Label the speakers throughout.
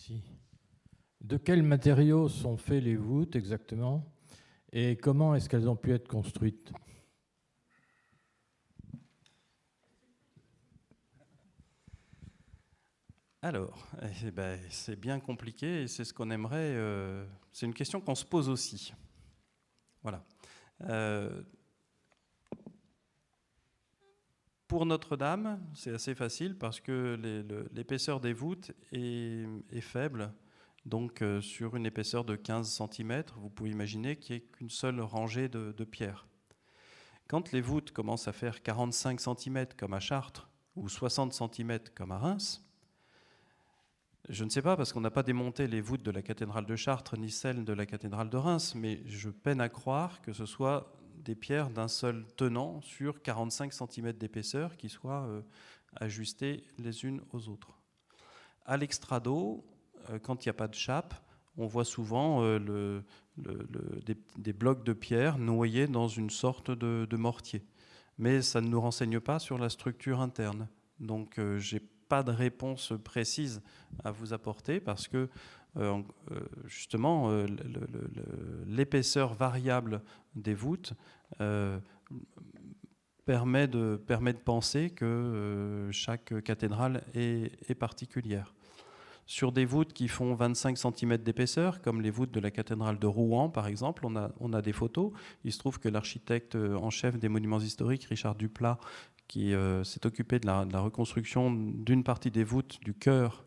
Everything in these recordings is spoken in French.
Speaker 1: Merci. De quels matériaux sont faits les voûtes exactement et comment est-ce qu'elles ont pu être construites?
Speaker 2: Alors, c'est bien compliqué et c'est ce qu'on aimerait. C'est une question qu'on se pose aussi. Voilà. Pour Notre-Dame, c'est assez facile parce que l'épaisseur des voûtes est faible. Donc, sur une épaisseur de 15 cm, vous pouvez imaginer qu'il n'y ait qu'une seule rangée de pierres. Quand les voûtes commencent à faire 45 cm comme à Chartres ou 60 cm comme à Reims, je ne sais pas parce qu'on n'a pas démonté les voûtes de la cathédrale de Chartres ni celles de la cathédrale de Reims, mais je peine à croire que ce soit des pierres d'un seul tenant sur 45 cm d'épaisseur qui soient ajustées les unes aux autres. À l'extrado, quand il n'y a pas de chape, on voit souvent des blocs de pierre noyés dans une sorte de mortier. Mais ça ne nous renseigne pas sur la structure interne. Donc je n'ai pas de réponse précise à vous apporter parce que justement l'épaisseur variable des voûtes permet de penser que chaque cathédrale est particulière. Sur des voûtes qui font 25 cm d'épaisseur, comme les voûtes de la cathédrale de Rouen, par exemple, on a des photos. Il se trouve que l'architecte en chef des monuments historiques, Richard Duplat, qui s'est occupé de la reconstruction d'une partie des voûtes du chœur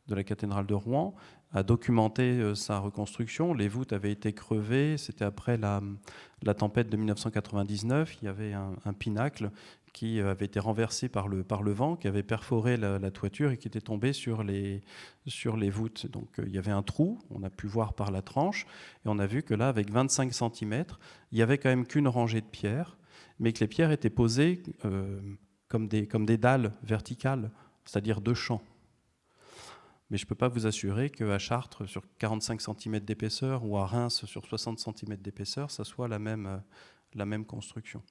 Speaker 2: de la cathédrale de Rouen, a documenté sa reconstruction. Les voûtes avaient été crevées, c'était après la tempête de 1999, il y avait un pinacle qui avait été renversé par le vent, qui avait perforé la toiture et qui était tombé sur les voûtes. Donc il y avait un trou, on a pu voir par la tranche, et on a vu que là, avec 25 cm, il n'y avait quand même qu'une rangée de pierres, mais que les pierres étaient posées comme des dalles verticales, c'est-à-dire de champ. Mais je ne peux pas vous assurer qu'à Chartres, sur 45 cm d'épaisseur, ou à Reims, sur 60 cm d'épaisseur, ça soit la même construction.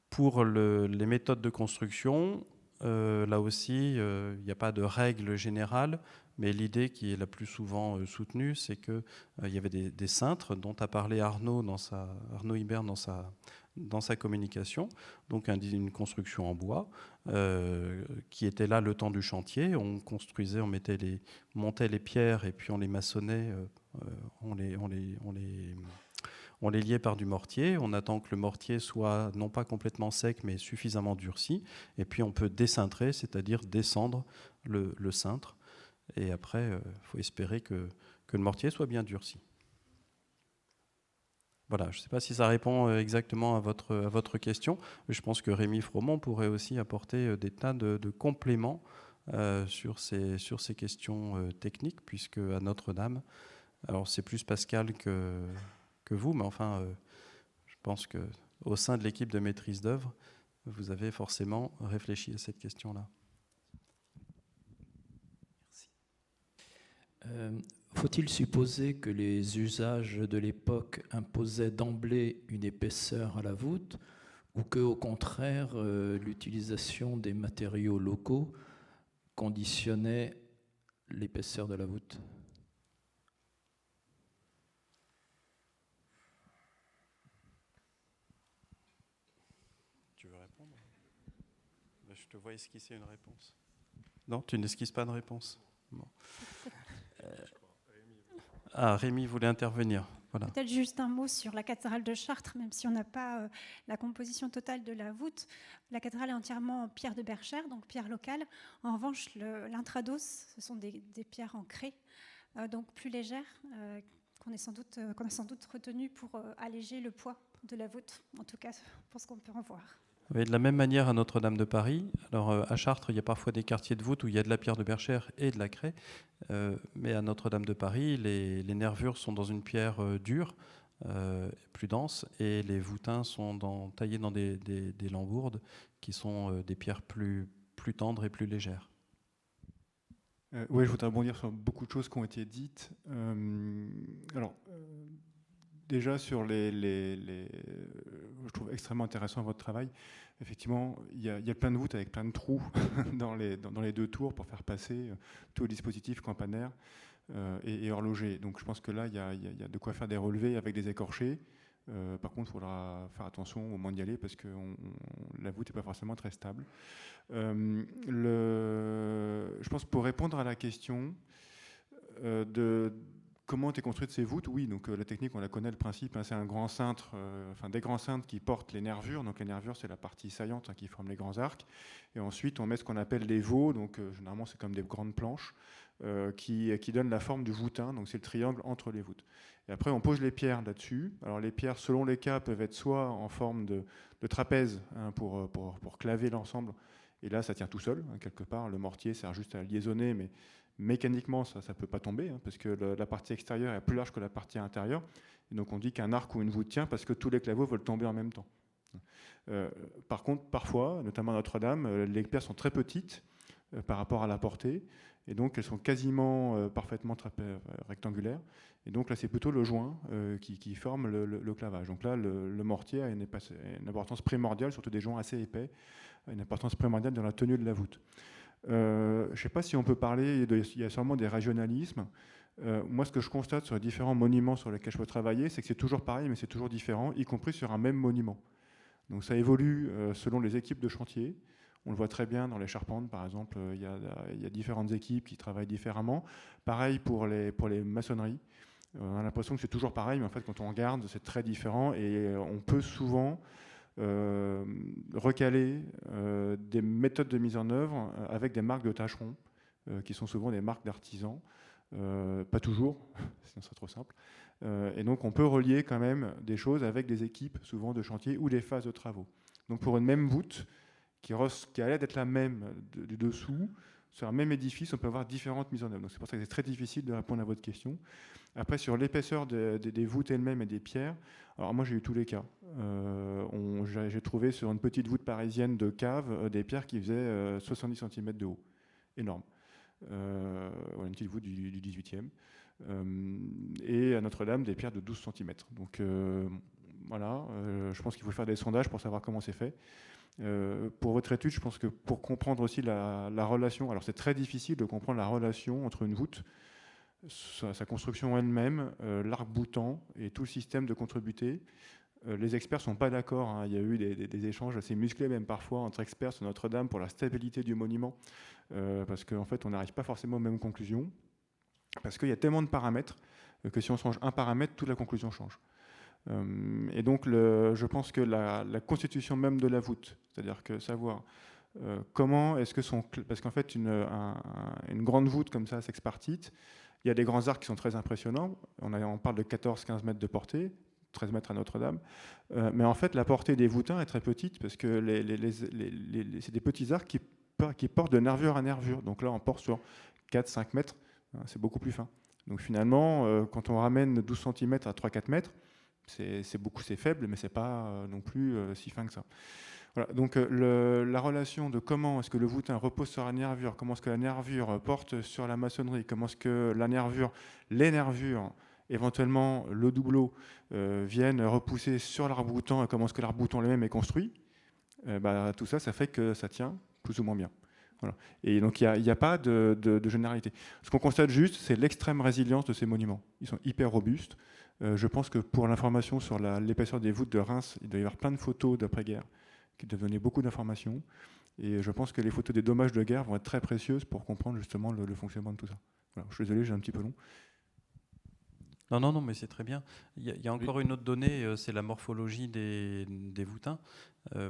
Speaker 2: Pour les méthodes de construction, là aussi, il n'y a pas de règle générale, mais l'idée qui est la plus souvent soutenue, c'est qu'il y avait des cintres dont a parlé Arnaud Hibert dans sa communication, donc une construction en bois qui était là le temps du chantier. On construisait, montait les pierres et puis on les maçonnait, on les liait par du mortier. On attend que le mortier soit non pas complètement sec mais suffisamment durci, et puis on peut décintrer, c'est-à-dire descendre le cintre. Et après, il faut espérer que le mortier soit bien durci. Voilà, je ne sais pas si ça répond exactement à votre question, mais je pense que Rémi Fromont pourrait aussi apporter des tas de compléments sur ces questions techniques, puisque à Notre-Dame, alors c'est plus Pascal que vous, mais enfin, je pense qu'au sein de l'équipe de maîtrise d'œuvre, vous avez forcément réfléchi à cette question-là.
Speaker 1: Faut-il supposer que les usages de l'époque imposaient d'emblée une épaisseur à la voûte, ou que, au contraire, l'utilisation des matériaux locaux conditionnait l'épaisseur de la voûte?
Speaker 2: Tu veux répondre? Je te vois esquisser une réponse. Non, tu n'esquisses pas de réponse. Bon. Rémi voulait intervenir. Voilà.
Speaker 3: Peut-être juste un mot sur la cathédrale de Chartres, même si on n'a pas la composition totale de la voûte. La cathédrale est entièrement en pierre de Berchères, donc pierre locale. En revanche, l'intrados, ce sont des pierres en craie, donc plus légères, qu'on a sans doute retenu pour alléger le poids de la voûte, en tout cas pour ce qu'on peut en voir.
Speaker 2: Oui, de la même manière à Notre-Dame de Paris. Alors à Chartres, il y a parfois des quartiers de voûte où il y a de la pierre de Berchères et de la craie. Mais à Notre-Dame de Paris, les nervures sont dans une pierre dure, plus dense, et les voûtins sont taillés dans des lambourdes qui sont des pierres plus tendres et plus légères.
Speaker 4: Oui, je voudrais rebondir sur beaucoup de choses qui ont été dites. déjà sur je trouve extrêmement intéressant votre travail. Effectivement, il y a plein de voûtes avec plein de trous dans les deux tours pour faire passer tout le dispositif campanaire et horloger. Donc je pense que là, il y a de quoi faire des relevés avec des écorchés. Par contre, il faudra faire attention au moment d'y aller parce que la voûte n'est pas forcément très stable. Je pense pour répondre à la question de comment est construite ces voûtes, oui, donc la technique, on la connaît, le principe, hein, c'est un grand cintre, des grands cintres qui portent les nervures. Donc les nervures, c'est la partie saillante qui forme les grands arcs. Et ensuite, on met ce qu'on appelle les vaux. Donc généralement, c'est comme des grandes planches qui donnent la forme du voûtin. Donc c'est le triangle entre les voûtes. Et après, on pose les pierres là-dessus. Alors les pierres, selon les cas, peuvent être soit en forme de trapèze pour claver l'ensemble. Et là, ça tient tout seul, quelque part. Le mortier sert juste à liaisonner, mais mécaniquement, ça ne peut pas tomber, parce que la partie extérieure est plus large que la partie intérieure. Et donc on dit qu'un arc ou une voûte tient parce que tous les claveaux veulent tomber en même temps. Par contre, parfois, notamment à Notre-Dame, les pierres sont très petites par rapport à la portée. Et donc elles sont quasiment parfaitement rectangulaires. Et donc là, c'est plutôt le joint qui forme le clavage. Donc là, le mortier a une importance primordiale, surtout des joints assez épais, une importance primordiale dans la tenue de la voûte. Je ne sais pas si on peut parler, il y a sûrement des régionalismes. Moi, ce que je constate sur les différents monuments sur lesquels je peux travailler, c'est que c'est toujours pareil, mais c'est toujours différent, y compris sur un même monument. Donc ça évolue selon les équipes de chantier. On le voit très bien dans les charpentes, par exemple, il y a différentes équipes qui travaillent différemment. Pareil pour les maçonneries. On a l'impression que c'est toujours pareil, mais en fait, quand on regarde, c'est très différent et on peut souvent recaler des méthodes de mise en œuvre avec des marques de tâcherons, qui sont souvent des marques d'artisans. Pas toujours, sinon ce serait trop simple. Et donc on peut relier quand même des choses avec des équipes, souvent de chantier ou des phases de travaux. Donc pour une même voûte, qui a l'air d'être la même du dessous, sur un même édifice, on peut avoir différentes mises en œuvre. Donc c'est pour ça que c'est très difficile de répondre à votre question. Après, sur l'épaisseur des voûtes elles-mêmes et des pierres, alors moi j'ai eu tous les cas. J'ai trouvé sur une petite voûte parisienne de cave des pierres qui faisaient 70 cm de haut. Énorme. Une petite voûte du 18e. Et à Notre-Dame, des pierres de 12 cm. Donc voilà, je pense qu'il faut faire des sondages pour savoir comment c'est fait. Pour votre étude, je pense que pour comprendre aussi la relation, alors c'est très difficile de comprendre la relation entre une voûte, sa construction elle-même, l'arc-boutant et tout le système de contre-butée. Les experts ne sont pas d'accord, hein. Il y a eu des échanges assez musclés même parfois entre experts sur Notre-Dame pour la stabilité du monument, parce qu'en fait on n'arrive pas forcément aux mêmes conclusions, parce qu'il y a tellement de paramètres que si on change un paramètre, toute la conclusion change. Et donc je pense que la constitution même de la voûte, c'est-à-dire que savoir comment est-ce que parce qu'en fait une grande voûte comme ça sexpartite, il y a des grands arcs qui sont très impressionnants, on parle de 14-15 mètres de portée, 13 mètres à Notre-Dame, mais en fait la portée des voûtins est très petite parce que c'est des petits arcs qui portent de nervure à nervure, donc là on porte sur 4-5 mètres, c'est beaucoup plus fin. Donc finalement, quand on ramène 12 cm à 3-4 mètres, c'est faible, mais c'est pas non plus si fin que ça. Voilà, donc la relation de comment est-ce que le voûtin repose sur la nervure, comment est-ce que la nervure porte sur la maçonnerie, comment est-ce que les nervures, éventuellement le doubleau, viennent repousser sur l'arc-boutant et comment est-ce que l'arc-boutant lui-même est construit, tout ça, ça fait que ça tient plus ou moins bien. Voilà. Et donc il n'y a pas de généralité. Ce qu'on constate juste, c'est l'extrême résilience de ces monuments. Ils sont hyper robustes. Je pense que pour l'information sur l'épaisseur des voûtes de Reims, il doit y avoir plein de photos d'après-guerre qui doivent donner beaucoup d'informations. Et je pense que les photos des dommages de guerre vont être très précieuses pour comprendre justement le fonctionnement de tout ça. Voilà. Je suis désolé, j'ai un petit peu long.
Speaker 2: Non, mais c'est très bien. Il y a encore une autre donnée, c'est la morphologie des voûtins,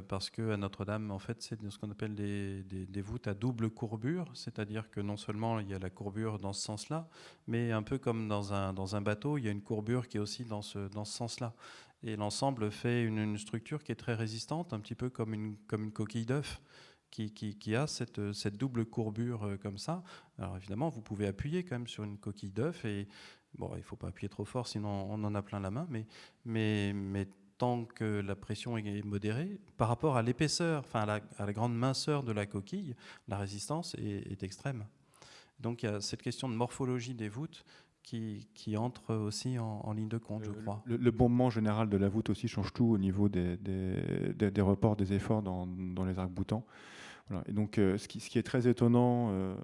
Speaker 2: parce qu'à Notre-Dame, en fait, c'est ce qu'on appelle des voûtes à double courbure, c'est-à-dire que non seulement il y a la courbure dans ce sens-là, mais un peu comme dans un bateau, il y a une courbure qui est aussi dans ce sens-là. Et l'ensemble fait une structure qui est très résistante, un petit peu comme une coquille d'œuf, qui a cette double courbure comme ça. Alors évidemment, vous pouvez appuyer quand même sur une coquille d'œuf et bon, il ne faut pas appuyer trop fort, sinon on en a plein la main, mais tant que la pression est modérée, par rapport à l'épaisseur, enfin à la grande minceur de la coquille, la résistance est extrême. Donc il y a cette question de morphologie des voûtes qui entre aussi en ligne de compte, je crois.
Speaker 4: Le bombement général de la voûte aussi change tout au niveau des reports des efforts dans les arcs-boutants. Voilà. Et donc, ce qui est très étonnant,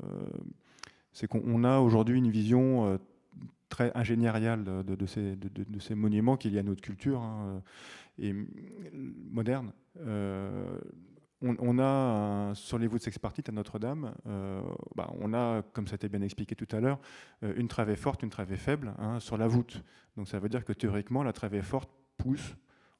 Speaker 4: c'est qu'on a aujourd'hui une vision très ingénieriale de ces monuments qu'il y a à notre culture et moderne. On a sur les voûtes sexpartites à Notre-Dame, on a, comme ça a été bien expliqué tout à l'heure, une travée forte, une travée faible sur la voûte. Donc ça veut dire que théoriquement, la travée forte pousse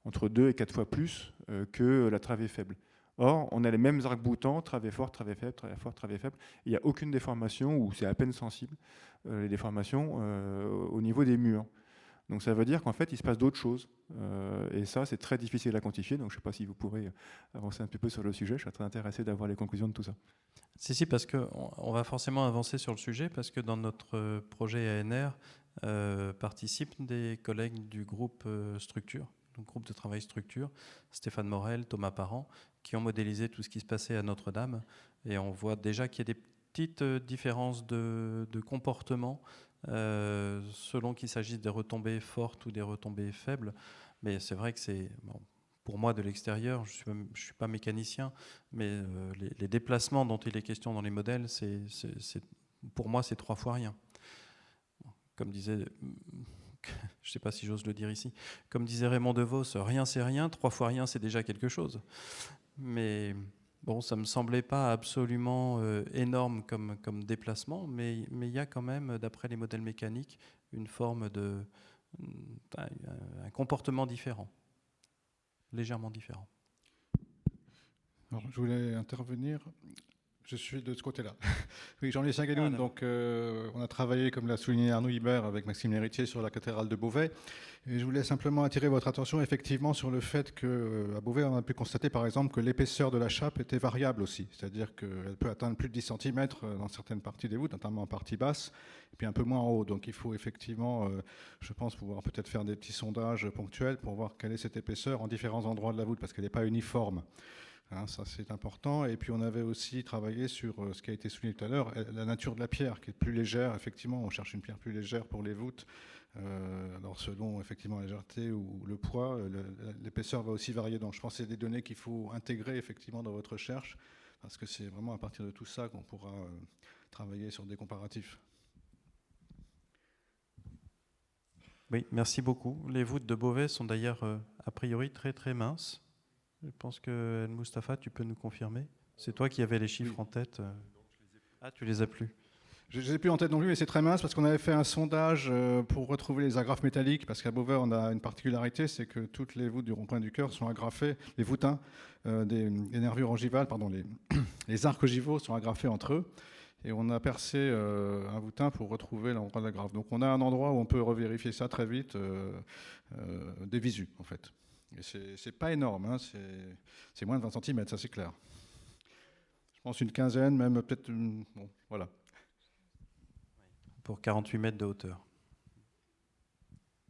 Speaker 4: entre 2 et 4 fois plus que la travée faible. Or, on a les mêmes arcs-boutants, travée forte, travée faible, travée forte, travée faible. Il n'y a aucune déformation, ou c'est à peine sensible, les déformations au niveau des murs. Donc ça veut dire qu'en fait, il se passe d'autres choses. Et ça, c'est très difficile à quantifier. Donc je ne sais pas si vous pourrez avancer un petit peu sur le sujet. Je serais très intéressé d'avoir les conclusions de tout ça.
Speaker 2: Si, parce qu'on va forcément avancer sur le sujet, parce que dans notre projet ANR participent des collègues du groupe Structure, donc groupe de travail Structure, Stéphane Morel, Thomas Parent, qui ont modélisé tout ce qui se passait à Notre-Dame. Et on voit déjà qu'il y a des petites différences de comportement selon qu'il s'agisse des retombées fortes ou des retombées faibles. Mais c'est vrai que c'est, bon, pour moi de l'extérieur, je ne suis pas mécanicien, mais les déplacements dont il est question dans les modèles, pour moi, c'est 3 fois rien. Comme disait, je ne sais pas si j'ose le dire ici, comme disait Raymond DeVos, rien c'est rien, 3 fois rien c'est déjà quelque chose. Mais bon, ça ne me semblait pas absolument énorme comme déplacement, mais il y a quand même, d'après les modèles mécaniques, une forme un comportement différent, légèrement différent.
Speaker 5: Alors, je voulais intervenir. Je suis de ce côté-là. Oui, Jean-Louis Saint-Guénoun, donc on a travaillé, comme l'a souligné Arnaud Hibert, avec Maxime Lhéritier sur la cathédrale de Beauvais. Et je voulais simplement attirer votre attention effectivement sur le fait qu'à Beauvais, on a pu constater par exemple que l'épaisseur de la chape était variable aussi. C'est-à-dire qu'elle peut atteindre plus de 10 cm dans certaines parties des voûtes, notamment en partie basse, et puis un peu moins en haut. Donc il faut effectivement, je pense, pouvoir peut-être faire des petits sondages ponctuels pour voir quelle est cette épaisseur en différents endroits de la voûte, parce qu'elle n'est pas uniforme. Hein, ça c'est important. Et puis on avait aussi travaillé sur ce qui a été souligné tout à l'heure, la nature de la pierre qui est plus légère. Effectivement, on cherche une pierre plus légère pour les voûtes. Alors selon effectivement la légèreté ou le poids, l'épaisseur va aussi varier. Donc je pense que c'est des données qu'il faut intégrer effectivement dans votre recherche, parce que c'est vraiment à partir de tout ça qu'on pourra travailler sur des comparatifs.
Speaker 2: Oui, merci beaucoup. Les voûtes de Beauvais sont d'ailleurs a priori très très minces. Je pense que El Moustapha, tu peux nous confirmer. C'est toi qui avais les chiffres en tête. Ah, tu les as plus.
Speaker 5: Je ne les ai plus en tête non plus, mais c'est très mince parce qu'on avait fait un sondage pour retrouver les agrafes métalliques, parce qu'à Beauvais, on a une particularité, c'est que toutes les voûtes du rond-point du cœur sont agrafées, les voûtins des nervures ogivales, pardon, les arcs ogivaux sont agrafés entre eux, et on a percé un voûtin pour retrouver l'endroit de l'agrafe. Donc on a un endroit où on peut revérifier ça très vite, des visus en fait. Et c'est pas énorme, hein, c'est moins de 20 cm, ça c'est clair. Je pense une quinzaine, même peut-être, bon, voilà.
Speaker 2: Pour 48 mètres de hauteur.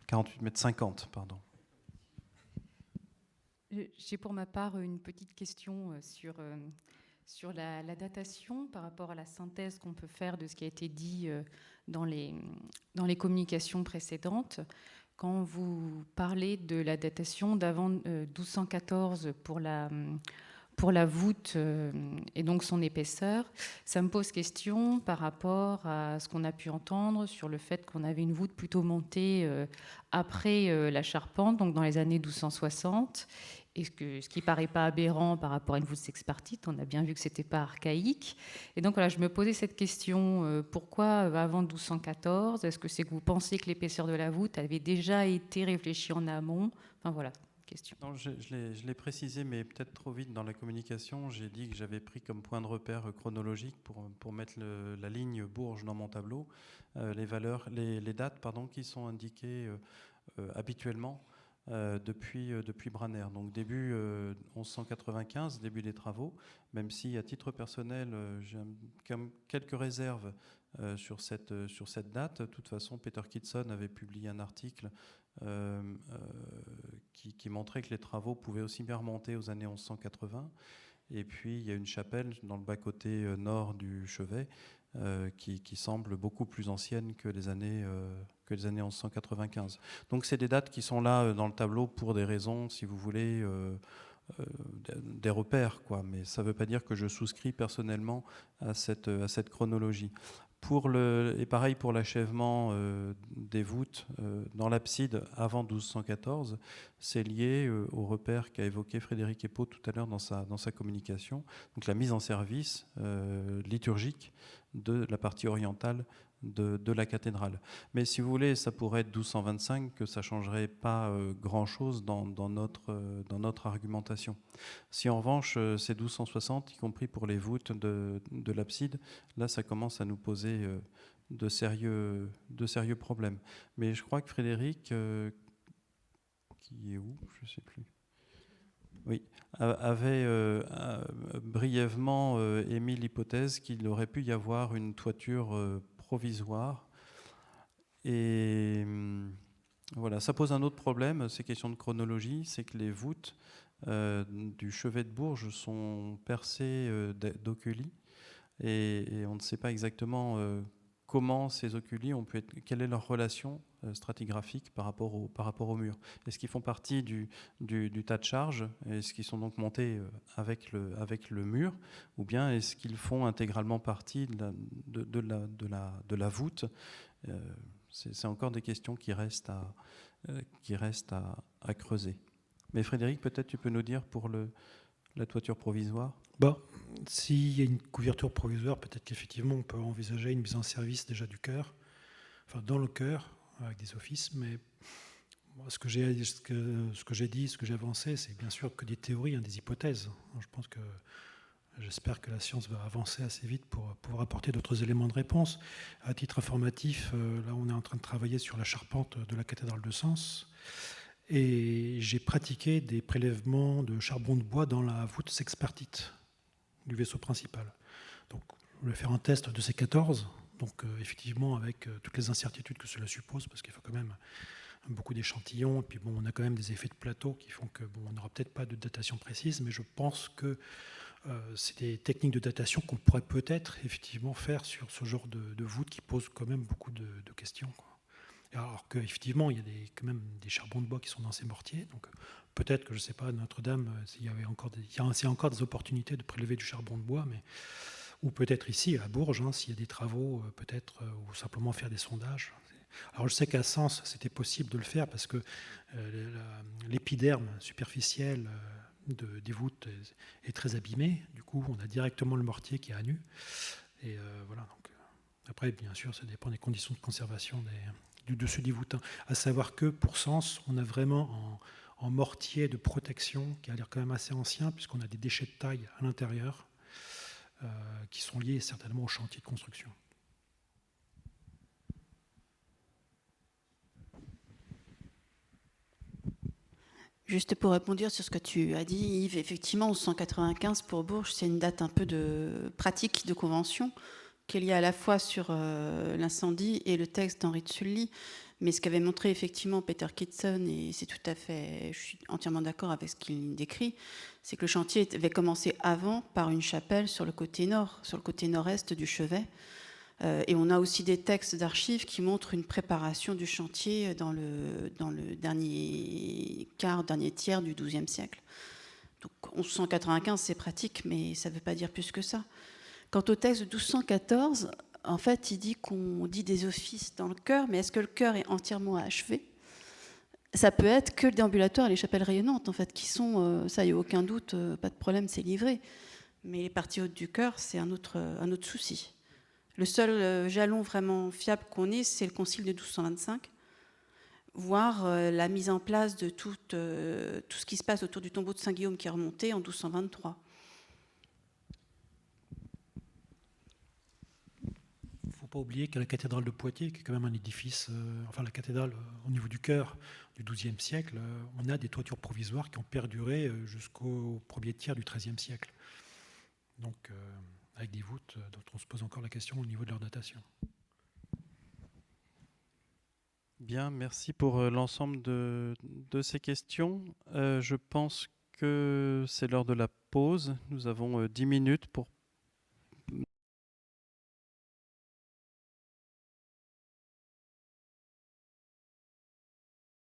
Speaker 2: 48 mètres 50, pardon.
Speaker 6: J'ai pour ma part une petite question sur la datation par rapport à la synthèse qu'on peut faire de ce qui a été dit dans les communications précédentes. Quand vous parlez de la datation d'avant 1214 pour la voûte et donc son épaisseur, ça me pose question par rapport à ce qu'on a pu entendre sur le fait qu'on avait une voûte plutôt montée après la charpente, donc dans les années 1260, et ce qui paraît pas aberrant par rapport à une voûte sexpartite. On a bien vu que c'était pas archaïque. Et donc voilà, je me posais cette question, pourquoi avant 1214? Est-ce que c'est que vous pensiez que l'épaisseur de la voûte avait déjà été réfléchie en amont? Enfin voilà. Question.
Speaker 2: Non, je l'ai précisé, mais peut-être trop vite dans la communication. J'ai dit que j'avais pris comme point de repère chronologique pour mettre la ligne Bourges dans mon tableau, les dates qui sont indiquées habituellement depuis Branner. Donc début 1195, début des travaux, même si à titre personnel, j'ai quelques réserves sur cette date. De toute façon, Peter Kitson avait publié un article qui montrait que les travaux pouvaient aussi bien remonter aux années 1180. Et puis il y a une chapelle dans le bas-côté nord du chevet qui semble beaucoup plus ancienne que les années 1195. Donc c'est des dates qui sont là dans le tableau pour des raisons, si vous voulez, des repères, quoi. Mais ça ne veut pas dire que je souscris personnellement à cette chronologie. Et pareil pour l'achèvement des voûtes dans l'abside avant 1214, c'est lié au repère qu'a évoqué Frédéric Epaux tout à l'heure dans sa communication, donc la mise en service liturgique de la partie orientale de la cathédrale. Mais si vous voulez, ça pourrait être 1225, que ça ne changerait pas grand-chose dans notre argumentation. Si en revanche c'est 1260, y compris pour les voûtes de l'abside, là ça commence à nous poser de sérieux problèmes. Mais je crois que Frédéric, qui est où? Je ne sais plus. Oui, avait brièvement émis l'hypothèse qu'il aurait pu y avoir une toiture provisoire. Et voilà, ça pose un autre problème, ces questions de chronologie, c'est que les voûtes du chevet de Bourges sont percées d'oculi, et on ne sait pas exactement comment ces oculi quelle est leur relation stratigraphique par rapport au mur. Est-ce qu'ils font partie du tas de charges? Est-ce qu'ils sont donc montés avec le mur? Ou bien est-ce qu'ils font intégralement partie de la voûte? C'est encore des questions qui restent à creuser. Mais Frédéric, peut-être tu peux nous dire pour la toiture provisoire?
Speaker 7: S'il y a une couverture provisoire, peut-être qu'effectivement on peut envisager une mise en service déjà du chœur, enfin dans le chœur, avec des offices, mais ce que j'ai dit, ce que j'ai avancé, c'est bien sûr que des théories, des hypothèses. J'espère que la science va avancer assez vite pour pouvoir apporter d'autres éléments de réponse. À titre informatif, là on est en train de travailler sur la charpente de la cathédrale de Sens, et j'ai pratiqué des prélèvements de charbon de bois dans la voûte sexpartite du vaisseau principal. Donc, je vais faire un test de ces 14, donc effectivement avec toutes les incertitudes que cela suppose, parce qu'il faut quand même beaucoup d'échantillons, et puis on a quand même des effets de plateau qui font que on n'aura peut-être pas de datation précise, mais je pense que c'est des techniques de datation qu'on pourrait peut-être effectivement faire sur ce genre de voûte qui pose quand même beaucoup de questions, quoi. Alors qu'effectivement, il y a quand même des charbons de bois qui sont dans ces mortiers. Donc peut-être que, je ne sais pas, Notre-Dame, il y a encore des opportunités de prélever du charbon de bois, ou peut-être ici, à Bourges, s'il y a des travaux, peut-être, ou simplement faire des sondages. Alors je sais qu'à Sens, c'était possible de le faire parce que l'épiderme superficiel des voûtes est très abîmé. Du coup, on a directement le mortier qui est à nu. Et voilà. Donc, après, bien sûr, ça dépend des conditions de conservation du dessus des voûtes. À savoir que pour Sens, on a vraiment en mortier de protection qui a l'air quand même assez ancien, puisqu'on a des déchets de taille à l'intérieur qui sont liés certainement au chantier de construction.
Speaker 8: Juste pour répondre sur ce que tu as dit, Yves, effectivement, 1195 pour Bourges, c'est une date un peu de pratique, de convention, qui est liée à la fois sur l'incendie et le texte d'Henri de Sully. Mais ce qu'avait montré effectivement Peter Kitson, et c'est tout à fait, je suis entièrement d'accord avec ce qu'il décrit, c'est que le chantier avait commencé avant par une chapelle sur le côté nord, sur le côté nord-est du chevet. Et on a aussi des textes d'archives qui montrent une préparation du chantier dans le dernier tiers du XIIe siècle. Donc 1195, c'est pratique, mais ça ne veut pas dire plus que ça. Quant au texte de 1214, en fait, il dit qu'on dit des offices dans le chœur, mais est-ce que le chœur est entièrement achevé? Ça peut être que le déambulatoire et les chapelles rayonnantes, en fait, qui sont, ça, il n'y a aucun doute, pas de problème, c'est livré. Mais les parties hautes du chœur, c'est un autre souci. Le seul jalon vraiment fiable qu'on ait, c'est le concile de 1225, voire la mise en place de tout ce qui se passe autour du tombeau de Saint-Guillaume qui est remonté en 1223.
Speaker 7: Il ne faut pas oublier qu'à la cathédrale de Poitiers, qui est quand même un édifice, la cathédrale au niveau du chœur du XIIe siècle, on a des toitures provisoires qui ont perduré jusqu'au premier tiers du XIIIe siècle. Donc, avec des voûtes dont on se pose encore la question au niveau de leur datation.
Speaker 2: Bien, merci pour l'ensemble de ces questions. Je pense que c'est l'heure de la pause. Nous avons 10 minutes pour